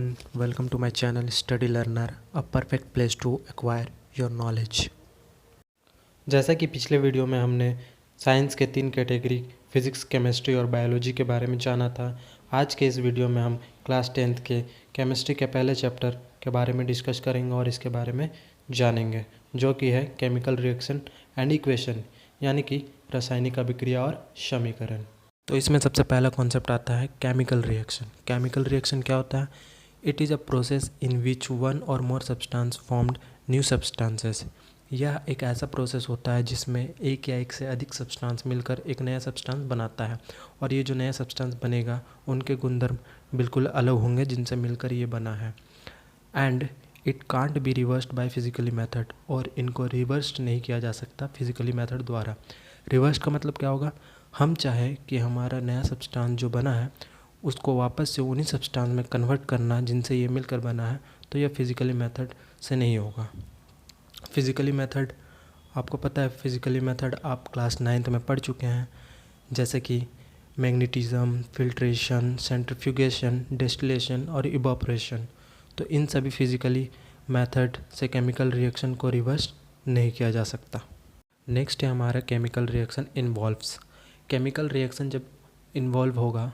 everyone, welcome to my channel Study Learner, a perfect place to acquire your knowledge। जैसा कि पिछले video में हमने साइंस के 3 कैटेगरी फिज़िक्स, केमिस्ट्री और बायोलॉजी के बारे में जाना था। आज के इस वीडियो में हम क्लास 10th के केमिस्ट्री के पहले चैप्टर के बारे में डिस्कस करेंगे और इसके बारे में जानेंगे, जो कि है केमिकल रिएक्शन एंड इक्वेशन, यानी कि रासायनिक अभिक्रिया और समीकरण। तो इसमें सबसे पहला कॉन्सेप्ट आता है केमिकल रिएक्शन। केमिकल रिएक्शन क्या होता है? It is a process in which one or more substance formed new substances. यह एक ऐसा प्रोसेस होता है जिसमें एक या एक से अधिक सब्सटेंस मिलकर एक नया सब्सटेंस बनाता है, और ये जो नया सब्सटेंस बनेगा उनके गुणधर्म बिल्कुल अलग होंगे जिनसे मिलकर ये बना है। And it can't be reversed bye physically method, और इनको रिवर्स्ड नहीं किया जा सकता फिजिकली मेथड द्वारा। रिवर्स का मतलब क्या होगा? हम चाहे कि हमारा नया सब्सटेंस जो बना है उसको वापस से उन्हीं सब्सटेंस में कन्वर्ट करना जिनसे ये मिलकर बना है, तो यह फिज़िकली मेथड से नहीं होगा। फिज़िकली मेथड आपको पता है, फिज़िकली मेथड आप क्लास 9th में पढ़ चुके हैं, जैसे कि मैग्नेटिज्म, फिल्ट्रेशन, सेंट्रीफ्यूगेशन, डिस्टिलेशन और इवापोरेशन। तो इन सभी फिज़िकली मेथड से केमिकल रिएक्शन को रिवर्स नहीं किया जा सकता। नेक्स्ट है हमारा chemical reaction involves. Chemical reaction जब इन्वॉल्व होगा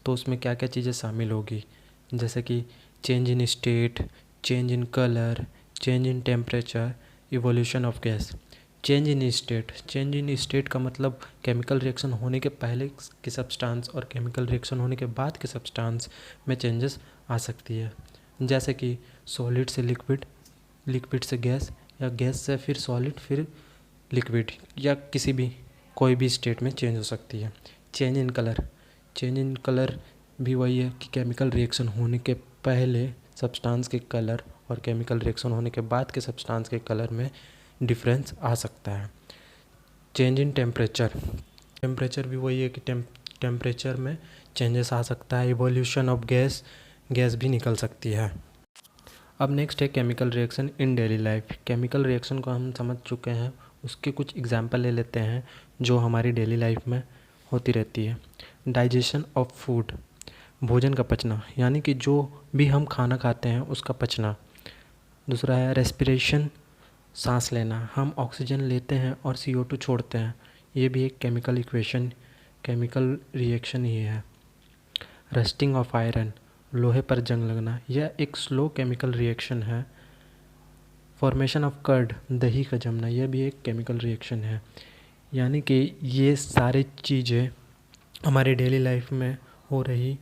तो उसमें क्या क्या चीज़ें शामिल होगी, जैसे कि change in state, change in colour, change in temperature, evolution of gas. Change in state, change in state का मतलब केमिकल रिएक्शन होने के पहले के सब्सटेंस और केमिकल रिएक्शन होने के बाद के सब्सटेंस में चेंजेस आ सकती है, जैसे कि सॉलिड से लिक्विड, लिक्विड से गैस, या गैस से फिर सॉलिड, फिर लिक्विड, या किसी भी कोई भी स्टेट में चेंज हो सकती है। Change in colour, change in colour भी वही है कि केमिकल रिएक्शन होने के पहले सब्सटेंस के कलर और केमिकल रिएक्शन होने के बाद के सब्सटेंस के कलर में डिफरेंस आ सकता है। चेंज इन टेम्परेचर, टेम्परेचर भी वही है कि टेम्परेचर में चेंजेस आ सकता है। इवोल्यूशन ऑफ गैस, गैस भी निकल सकती है। अब नेक्स्ट है chemical reaction in daily life. Chemical reaction को हम समझ चुके हैं, उसके कुछ एग्जाम्पल ले लेते हैं जो हमारी डेली लाइफ में होती रहती है। डाइजेशन ऑफ फूड, भोजन का पचना, यानी कि जो भी हम खाना खाते हैं उसका पचना। दूसरा है रेस्पिरेशन, सांस लेना, हम ऑक्सीजन लेते हैं और CO2 छोड़ते हैं, ये भी एक केमिकल रिएक्शन ही है। रस्टिंग ऑफ आयरन, लोहे पर जंग लगना, यह एक स्लो केमिकल रिएक्शन है। फॉर्मेशन ऑफ कर्ड, दही का जमना, यह भी एक केमिकल रिएक्शन है। यानी कि ये सारी चीज़ें हमारे डेली लाइफ में हो रही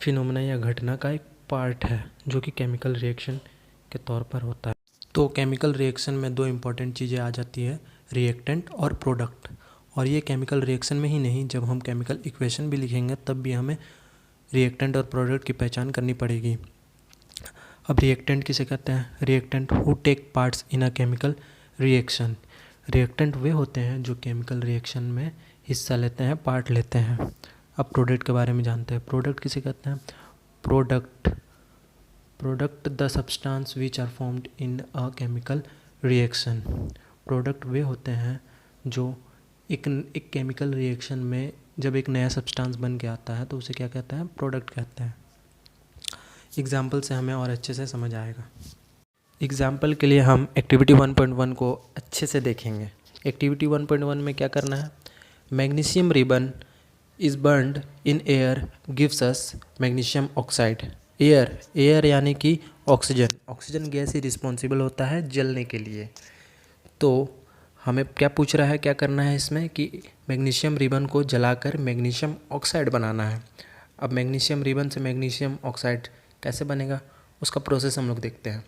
फिनोमेना या घटना का एक पार्ट है, जो कि केमिकल रिएक्शन के तौर पर होता है। तो केमिकल रिएक्शन में 2 इम्पॉर्टेंट चीज़ें आ जाती है, रिएक्टेंट और प्रोडक्ट। और ये केमिकल रिएक्शन में ही नहीं, जब हम केमिकल इक्वेशन भी लिखेंगे तब भी हमें रिएक्टेंट और प्रोडक्ट की पहचान करनी पड़ेगी। अब रिएक्टेंट किसे कहते हैं? Reactant who take parts in a chemical reaction. Reactant वे होते हैं जो केमिकल रिएक्शन में हिस्सा लेते हैं, पार्ट लेते हैं। अब प्रोडक्ट के बारे में जानते हैं। प्रोडक्ट किसे कहते हैं? Product the substance which are formed in a chemical reaction. Product वे होते हैं जो एक केमिकल रिएक्शन में जब एक नया सब्सटेंस बन के आता है तो उसे क्या कहते हैं? प्रोडक्ट कहते हैं। एग्जाम्पल से हमें और अच्छे से समझ आएगा। एग्जाम्पल के लिए हम एक्टिविटी 1.1 को अच्छे से देखेंगे। एक्टिविटी 1.1 में क्या करना है? Magnesium ribbon is burned in air gives us magnesium oxide. Air यानी कि ऑक्सीजन गैस ही रिस्पॉन्सिबल होता है जलने के लिए। तो हमें क्या पूछ रहा है, क्या करना है इसमें कि मैग्नीशियम रिबन को जलाकर मैग्नीशियम ऑक्साइड बनाना है। अब मैग्नीशियम रिबन से मैग्नीशियम ऑक्साइड कैसे बनेगा, उसका प्रोसेस हम लोग देखते हैं।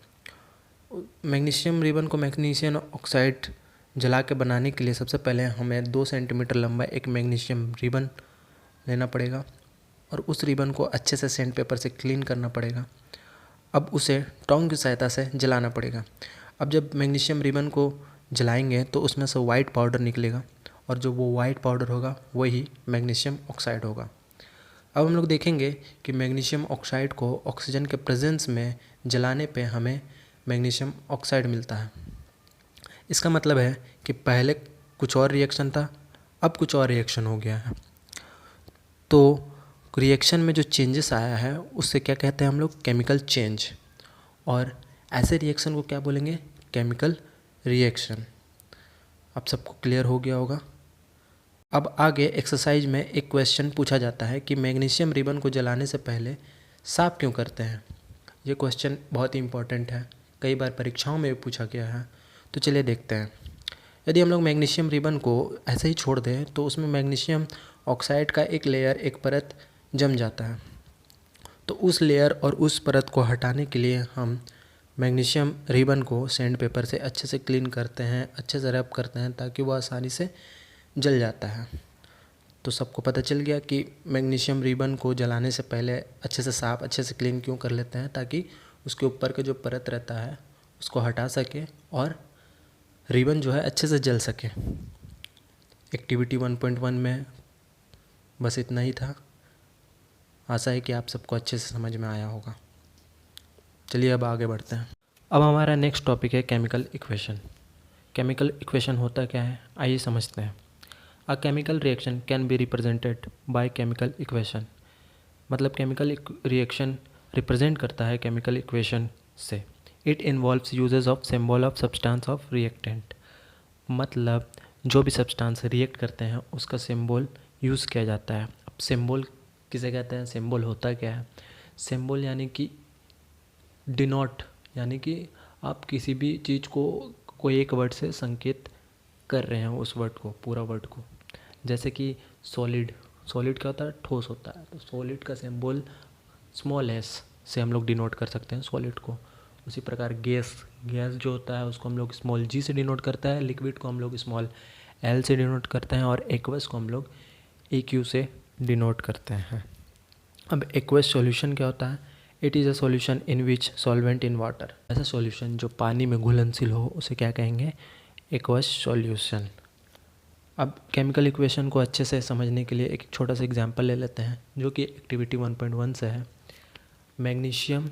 मैग्नीशियम रिबन को मैग्नीशियम ऑक्साइड जला के बनाने के लिए सबसे पहले हमें 2 सेंटीमीटर लंबा एक मैग्नीशियम रिबन लेना पड़ेगा, और उस रिबन को अच्छे से सैंड पेपर से क्लीन करना पड़ेगा। अब उसे टोंग की सहायता से जलाना पड़ेगा। अब जब मैग्नीशियम रिबन को जलाएंगे तो उसमें से वाइट पाउडर निकलेगा, और जो वो वाइट पाउडर होगा वही मैग्नीशियम ऑक्साइड होगा। अब हम लोग देखेंगे कि मैग्नीशियम ऑक्साइड को ऑक्सीजन के प्रेजेंस में जलाने पे हमें मैग्नीशियम ऑक्साइड मिलता है। इसका मतलब है कि पहले कुछ और रिएक्शन था, अब कुछ और रिएक्शन हो गया है। तो रिएक्शन में जो चेंजेस आया है उससे क्या कहते हैं हम लोग, केमिकल चेंज। और ऐसे रिएक्शन को क्या बोलेंगे, केमिकल रिएक्शन। आप सबको क्लियर हो गया होगा। अब आगे एक्सरसाइज में एक क्वेश्चन पूछा जाता है कि मैग्नीशियम रिबन को जलाने से पहले साफ क्यों करते हैं। ये क्वेश्चन बहुत ही इंपॉर्टेंट है, कई बार परीक्षाओं में भी पूछा गया है। तो चलिए देखते हैं। यदि हम लोग मैग्नीशियम रिबन को ऐसे ही छोड़ दें तो उसमें मैग्नीशियम ऑक्साइड का एक लेयर, एक परत जम जाता है। तो उस लेयर और उस परत को हटाने के लिए हम मैग्नीशियम रिबन को सैंड पेपर से अच्छे से क्लीन करते हैं, अच्छे से रैप करते हैं, ताकि वह आसानी से जल जाता है। तो सबको पता चल गया कि मैग्नीशियम रिबन को जलाने से पहले अच्छे से साफ, अच्छे से क्लीन क्यों कर लेते हैं, ताकि उसके ऊपर का जो परत रहता है उसको हटा सके और रिबन जो है अच्छे से जल सके। एक्टिविटी 1.1 में बस इतना ही था। आशा है कि आप सबको अच्छे से समझ में आया होगा। चलिए अब आगे बढ़ते हैं। अब हमारा नेक्स्ट टॉपिक है केमिकल इक्वेशन। केमिकल इक्वेशन होता क्या है, आइए समझते हैं। अ chemical reaction can be represented by chemical equation. मतलब केमिकल रिएक्शन रिप्रेजेंट करता है केमिकल इक्वेशन से। It involves uses of symbol of substance of reactant. मतलब जो भी सब्सटेंस रिएक्ट करते हैं उसका सिंबल यूज़ किया जाता है। अब सिंबल किसे कहते हैं, सिंबल होता क्या है, सिंबल यानी कि डिनोट, यानी कि आप किसी भी चीज़ को कोई एक वर्ड से संकेत कर रहे हैं, उस वर्ड को, पूरा वर्ड को। जैसे कि सॉलिड, सॉलिड क्या होता है, ठोस होता है। तो सॉलिड का सिंबल स्मॉल एस से हम लोग डिनोट कर सकते हैं सॉलिड को। उसी प्रकार गैस, गैस जो होता है उसको हम लोग स्मॉल जी से डिनोट करते हैं, लिक्विड को हम लोग स्मॉल एल से डिनोट करते हैं, और एक्वस को हम लोग ए क्यू से डिनोट करते हैं। अब एक्वस सॉल्यूशन क्या होता है, it is a solution in which solvent in water. ऐसा सॉल्यूशन जो पानी में घुलनशील हो उसे क्या कहेंगे, एक्वस सॉल्यूशन। अब केमिकल इक्वेशन को अच्छे से समझने के लिए एक छोटा सा एग्जांपल ले लेते हैं, जो कि एक्टिविटी 1.1 से है। मैग्नीशियम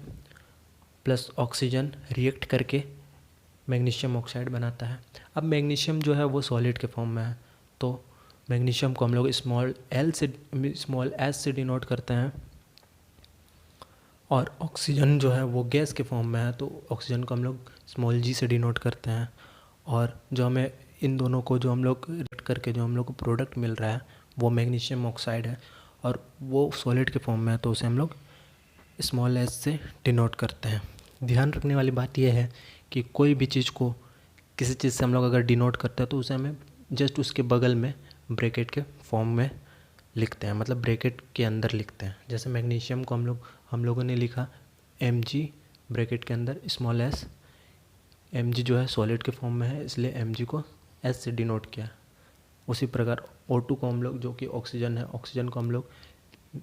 प्लस ऑक्सीजन रिएक्ट करके मैग्नीशियम ऑक्साइड बनाता है। अब मैग्नीशियम जो है वो सॉलिड के फॉर्म में है, तो मैग्नीशियम को हम लोग स्मॉल एस से डिनोट करते हैं, और ऑक्सीजन जो है वो गैस के फॉर्म में है, तो ऑक्सीजन को हम लोग स्मॉल जी से डिनोट करते हैं। और जो हमें इन दोनों को जो हम लोग रिएक्ट करके जो हम लोग को प्रोडक्ट मिल रहा है वो मैग्नीशियम ऑक्साइड है, और वो सॉलिड के फॉर्म में है, तो उसे हम लोग स्मॉल एस से डिनोट करते हैं। ध्यान रखने वाली बात यह है कि कोई भी चीज़ को किसी चीज़ से हम लोग अगर डिनोट करते हैं तो उसे हमें जस्ट उसके बगल में ब्रैकेट के फॉर्म में लिखते हैं, मतलब ब्रैकेट के अंदर लिखते हैं। जैसे मैग्नीशियम को हम लोगों ने लिखा Mg ब्रैकेट के अंदर स्मॉल एस। Mg जो है सॉलिड के फॉर्म में है, इसलिए Mg को S से डिनोट किया। उसी प्रकार O2 को हम लोग, जो कि ऑक्सीजन है, ऑक्सीजन को हम लोग,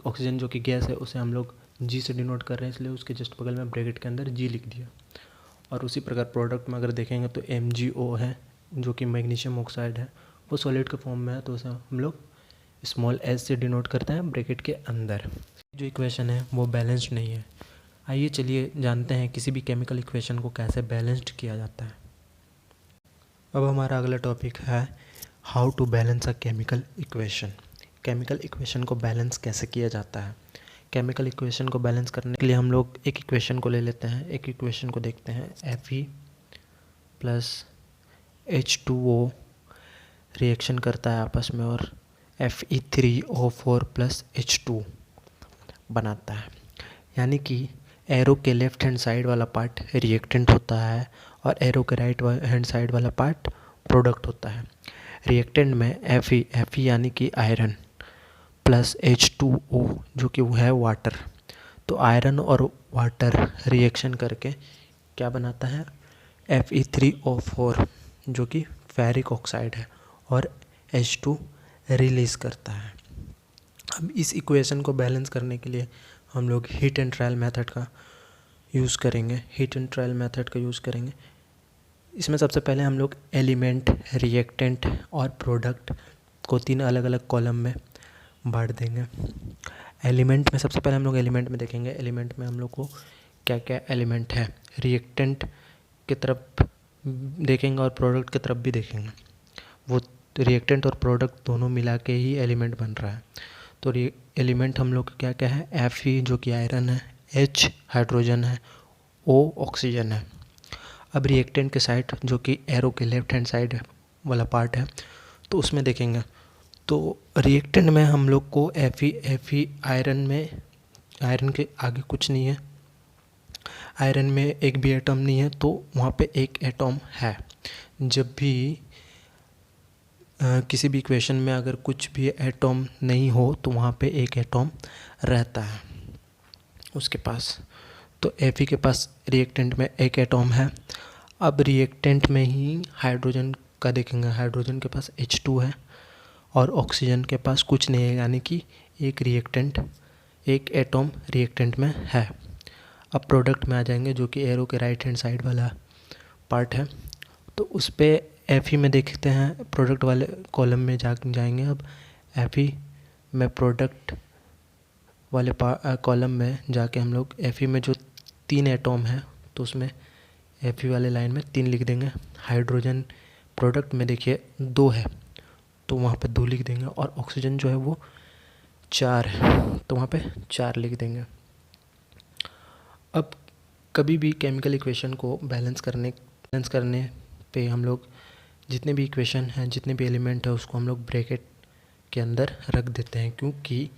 ऑक्सीजन जो कि गैस है, उसे हम लोग G से डिनोट कर रहे हैं, इसलिए उसके जस्ट बगल में ब्रैकेट के अंदर G लिख दिया। और उसी प्रकार प्रोडक्ट में अगर देखेंगे तो MgO है, जो कि मैग्नीशियम ऑक्साइड है, वो सॉलिड के फॉर्म में है, तो उसे हम लोग स्मॉल एस से डिनोट करते हैं ब्रैकेट के अंदर। जो इक्वेशन है वो बैलेंस्ड नहीं है। आइए चलिए जानते हैं किसी भी केमिकल इक्वेशन को कैसे बैलेंस्ड किया जाता है। अब हमारा अगला टॉपिक है how to balance a chemical equation. Chemical equation को बैलेंस कैसे किया जाता है। केमिकल इक्वेशन को बैलेंस करने के लिए हम लोग एक इक्वेशन को ले लेते हैं, एक इक्वेशन को देखते हैं। Fe प्लस H2O रिएक्शन करता है आपस में और Fe3O4 प्लस H2 बनाता है। यानी कि एरो के लेफ्ट हैंड साइड वाला पार्ट रिएक्टेंट होता है और एरो के राइट हैंड साइड वाला पार्ट प्रोडक्ट होता है। रिएक्टेंट में Fe यानी कि आयरन प्लस H2O जो कि वो है वाटर। तो आयरन और वाटर रिएक्शन करके क्या बनाता है, Fe3O4 जो कि फेरिक ऑक्साइड है, और H2 रिलीज़ करता है। अब इस इक्वेशन को बैलेंस करने के लिए हम लोग हीट एंड ट्रायल मेथड का यूज़ करेंगे। हीट एंड ट्रायल मेथड का यूज़ करेंगे। इसमें सबसे पहले हम लोग एलिमेंट, रिएक्टेंट और प्रोडक्ट को 3 अलग अलग कॉलम में बांट देंगे। एलिमेंट में सबसे पहले हम लोग एलिमेंट में देखेंगे, एलिमेंट में हम लोग को क्या क्या एलिमेंट है। रिएक्टेंट की तरफ देखेंगे और प्रोडक्ट की तरफ भी देखेंगे। वो रिएक्टेंट और प्रोडक्ट दोनों मिला के ही एलिमेंट बन रहा है। तो एलिमेंट हम लोग का क्या क्या है, Fe जो कि आयरन है, H हाइड्रोजन है, O ऑक्सीजन है। अब रिएक्टेंट के साइड जो कि एरो के लेफ्ट हैंड साइड वाला पार्ट है, तो उसमें देखेंगे तो रिएक्टेंट में हम लोग को Fe आयरन के आगे कुछ नहीं है, आयरन में एक भी एटम नहीं है, तो वहाँ पे एक एटम है। जब भी किसी भी इक्वेशन में अगर कुछ भी एटम नहीं हो तो वहाँ पे एक एटम रहता है उसके पास। तो Fe के पास रिएक्टेंट में एक एटम है। अब रिएक्टेंट में ही हाइड्रोजन का देखेंगे, हाइड्रोजन के पास H2 है और ऑक्सीजन के पास कुछ नहीं है, यानी कि एक एटम रिएक्टेंट में है। अब प्रोडक्ट में आ जाएंगे जो कि एरो के राइट हैंड साइड वाला पार्ट है, तो उस पर Fe में देखते हैं, प्रोडक्ट वाले कॉलम में जाएंगे। अब Fe में प्रोडक्ट वाले कॉलम में जाके हम लोग Fe में जो 3 एटम है तो उसमें Fe वाले लाइन में 3 लिख देंगे। हाइड्रोजन प्रोडक्ट में देखिए 2 है तो वहाँ पे 2 लिख देंगे, और ऑक्सीजन जो है वो 4 है तो वहाँ पे 4 लिख देंगे। अब कभी भी केमिकल इक्वेशन को बैलेंस करने पे हम लोग जितने भी इक्वेशन हैं, जितने भी एलिमेंट है, उसको हम लोग ब्रैकेट के अंदर रख देते हैं, क्योंकि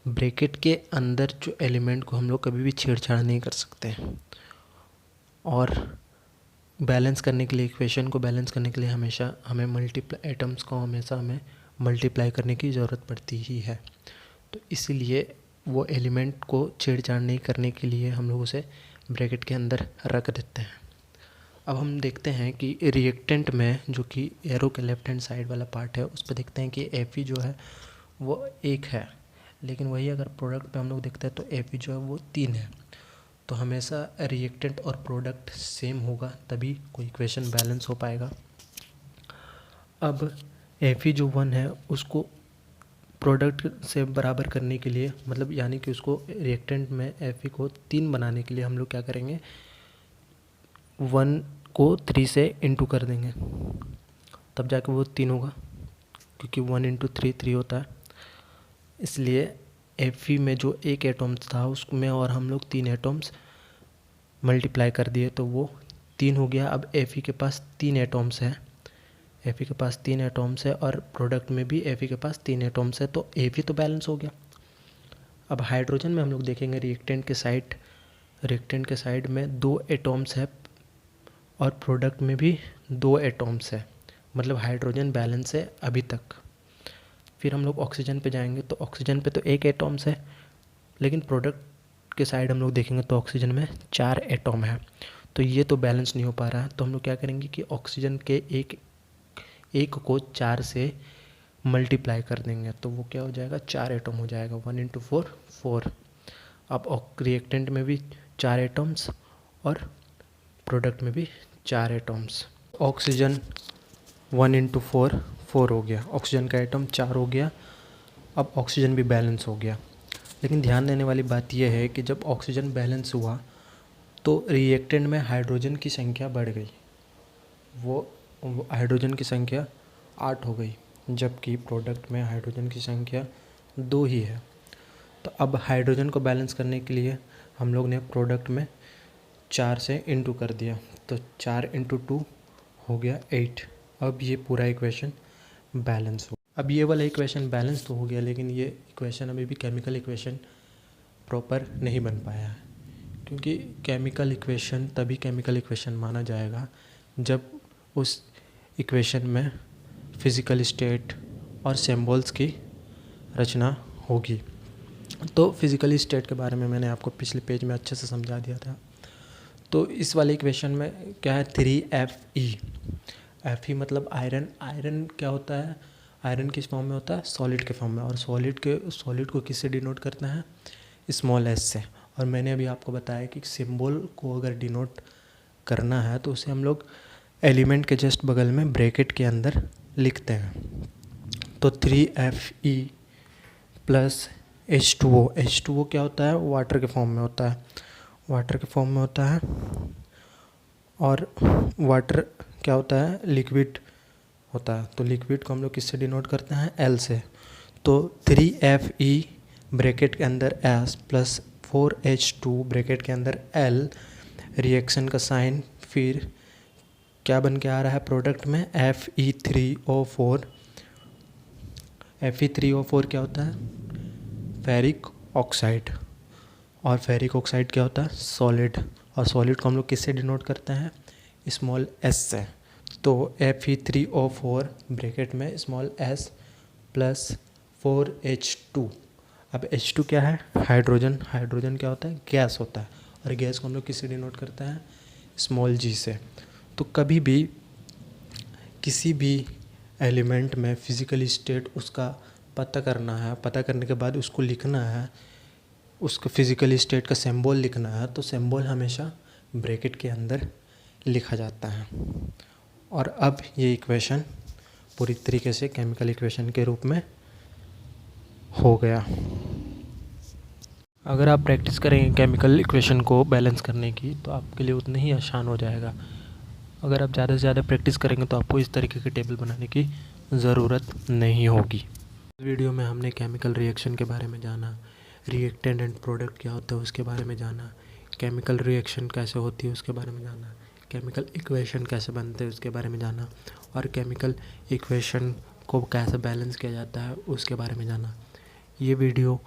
ब्रैकेट के अंदर जो एलिमेंट को हम लोग कभी भी छेड़छाड़ नहीं कर सकते। और बैलेंस करने के लिए, इक्वेशन को बैलेंस करने के लिए हमेशा हमें एटम्स को हमेशा हमें मल्टीप्लाई करने की ज़रूरत पड़ती ही है। तो इसीलिए वो एलिमेंट को छेड़छाड़ नहीं करने के लिए हम लोग उसे ब्रैकेट के अंदर रख देते हैं। अब हम देखते हैं कि रिएक्टेंट में जो कि एरो के लेफ्ट हैंड साइड वाला पार्ट है, उस पर देखते हैं कि Fe जो है वो 1 है, लेकिन वही अगर प्रोडक्ट पे हम लोग देखते हैं तो Fe जो है वो 3 है। तो हमेशा रिएक्टेंट और प्रोडक्ट सेम होगा तभी कोई इक्वेशन बैलेंस हो पाएगा। अब Fe जो 1 है उसको प्रोडक्ट से बराबर करने के लिए, मतलब यानी कि उसको रिएक्टेंट में Fe को 3 बनाने के लिए हम लोग क्या करेंगे, 1 को 3 से इंटू कर देंगे, तब जाके वो 3 होगा, क्योंकि 1 इंटू 3 होता है। इसलिए Fe में जो एक एटम्स था उसमें और हम लोग 3 एटम्स मल्टीप्लाई कर दिए तो वो 3 हो गया। अब Fe के पास 3 एटम्स है, Fe के पास 3 एटम्स है और प्रोडक्ट में भी Fe के पास 3 एटम्स है, तो Fe तो बैलेंस हो गया। अब हाइड्रोजन में हम लोग देखेंगे रिएक्टेंट के साइड में 2 एटम्स है और प्रोडक्ट में भी 2 एटम्स है, मतलब हाइड्रोजन बैलेंस है अभी तक। फिर हम लोग ऑक्सीजन पे जाएंगे तो ऑक्सीजन पे तो 1 एटम्स है, लेकिन प्रोडक्ट के साइड हम लोग देखेंगे तो ऑक्सीजन में 4 एटम है, तो ये तो बैलेंस नहीं हो पा रहा है। तो हम लोग क्या करेंगे कि ऑक्सीजन के एक को 4 से मल्टीप्लाई कर देंगे, तो वो क्या हो जाएगा, 4 एटम हो जाएगा। 1 इंटू 4 4। अब रिएक्टेंट में भी 4 एटम्स और प्रोडक्ट में भी 4 एटम्स। ऑक्सीजन 1 इंटू 4 4 हो गया, ऑक्सीजन का एटम 4 हो गया। अब ऑक्सीजन भी बैलेंस हो गया, लेकिन ध्यान देने वाली बात यह है कि जब ऑक्सीजन बैलेंस हुआ तो रिएक्टेंट में हाइड्रोजन की संख्या बढ़ गई, वो हाइड्रोजन की संख्या 8 हो गई, जबकि प्रोडक्ट में हाइड्रोजन की संख्या 2 ही है। तो अब हाइड्रोजन को बैलेंस करने के लिए हम लोग ने प्रोडक्ट में 4 से इंटू कर दिया, तो 4 इंटू 2 हो गया 8। अब ये पूरा इक्वेशन बैलेंस हो। अब ये वाला इक्वेशन बैलेंस तो हो गया, लेकिन ये इक्वेशन अभी भी केमिकल इक्वेशन प्रॉपर नहीं बन पाया है, क्योंकि केमिकल इक्वेशन तभी केमिकल इक्वेशन माना जाएगा जब उस इक्वेशन में फिज़िकल स्टेट और सिंबल्स की रचना होगी। तो फिज़िकल स्टेट के बारे में मैंने आपको पिछले पेज में अच्छे से समझा दिया था। तो इस वाले इक्वेशन में क्या है, 3Fe। Fe मतलब आयरन। आयरन क्या होता है, आयरन किस फॉर्म में होता है, सॉलिड के फॉर्म में, और सॉलिड को किससे डिनोट करते हैं, स्मॉल s से। और मैंने अभी आपको बताया कि सिंबल को अगर डिनोट करना है तो उसे हम लोग एलिमेंट के जस्ट बगल में ब्रैकेट के अंदर लिखते हैं। तो 3Fe प्लस H2O। H2O क्या होता है, वाटर के फॉर्म में होता है, वाटर के फॉर्म में होता है। और वाटर क्या होता है, लिक्विड होता है। तो लिक्विड को हम लोग किससे डिनोट करते हैं, L से। तो 3Fe ब्रैकेट के अंदर S प्लस 4H2 ब्रैकेट के अंदर L, रिएक्शन का साइन फिर क्या बन के आ रहा है प्रोडक्ट में Fe3O4। Fe3O4 क्या होता है? Ferric oxide. और फेरिक ऑक्साइड क्या होता है? सॉलिड। और सॉलिड को हम लोग किससे डिनोट करते हैं? स्मॉल s से। तो Fe3O4 ब्रैकेट में स्मॉल s प्लस 4H2। अब H2 क्या है? हाइड्रोजन। हाइड्रोजन क्या होता है? गैस होता है। और गैस को हम लोग किससे डिनोट करते हैं? स्मॉल g से। तो कभी भी किसी भी एलिमेंट में फिज़िकल स्टेट उसका पता करना है, पता करने के बाद उसको लिखना है, उसका फिज़िकल स्टेट का सिंबल लिखना है, तो सिंबल हमेशा ब्रैकेट के अंदर लिखा जाता है। और अब ये इक्वेशन पूरी तरीके से केमिकल इक्वेशन के रूप में हो गया। अगर आप प्रैक्टिस करेंगे केमिकल इक्वेशन को बैलेंस करने की तो आपके लिए उतना ही आसान हो जाएगा। अगर आप ज़्यादा से ज़्यादा प्रैक्टिस करेंगे तो आपको इस तरीके की टेबल बनाने की ज़रूरत नहीं होगी। इस वीडियो में हमने केमिकल रिएक्शन के बारे में जाना, रिएक्टेंट एंड प्रोडक्ट क्या होता है उसके बारे में जाना, केमिकल रिएक्शन कैसे होती है उसके बारे में जाना, केमिकल इक्वेशन कैसे बनते हैं उसके बारे में जाना, और केमिकल इक्वेशन को कैसे बैलेंस किया जाता है उसके बारे में जाना। ये वीडियो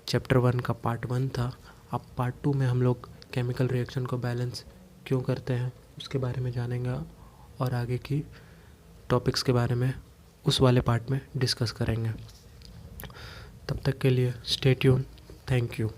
चैप्टर 1 का पार्ट 1 था। अब पार्ट 2 में हम लोग केमिकल रिएक्शन को बैलेंस क्यों करते हैं उसके बारे में जानेंगे और आगे की टॉपिक्स के बारे में उस वाले पार्ट में डिस्कस करेंगे। तब तक के लिए स्टे ट्यून। Thank you.